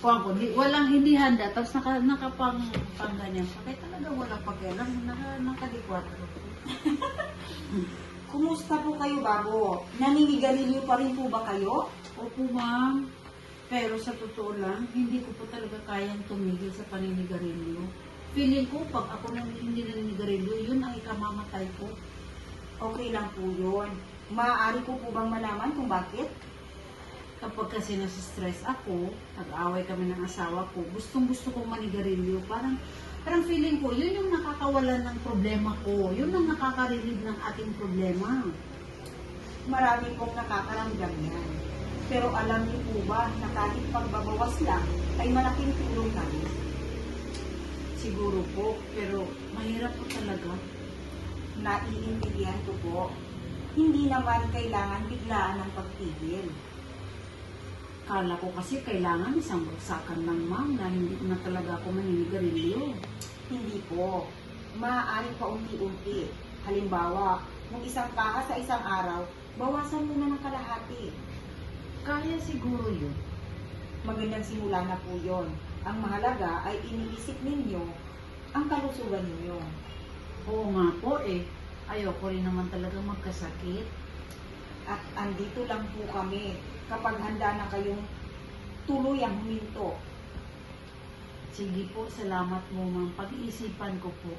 kuha ko, walang hindi handa, tapos nakapang ganyan. Kaya talaga walang pakialam, nakalikwat. Kumusta po kayo, Babo? Naninigarilyo pa rin po ba kayo? Opo, ma'am. Pero sa totoo lang, hindi ko po talaga kayang tumigil sa paninigarilyo. Feeling ko, pag ako hindi naninigarilyo, yun ang ikamamatay ko. Okay lang po yun. Maaari ko po bang malaman kung bakit? Kapag kasi nasa-stress ako, nag-away kami ng asawa ko, gustong-gusto kong manigarilyo. Parang feeling ko, yun yung nakakawalan ng problema ko. Yun ang nakaka-relieve ng ating problema. Marami pong nakakaramdam yan. Pero alam niyo po ba na kahit pagbabawas lang ay malaking tulong na rin? Siguro po, pero mahirap po talaga. Naiintindihan ko po. Hindi naman kailangan biglaan ng pagtigil. Kala ko kasi kailangan isang bagsakan ng ma'am na hindi na talaga ako maninigarilyo. Hindi po. Maaaring paunti-unti. Halimbawa, kung isang kaha sa isang araw, bawasan muna ng kalahati. Kaya siguro yun. Magandang simula na po yon. Ang mahalaga ay iniisip ninyo ang kalusugan ninyo. Oo nga po eh. Ayoko rin naman talaga magkasakit. At andito lang po kami kapag handa na kayong tuluyang huminto. Sige po, salamat mo ma'am. Pag-iisipan ko po.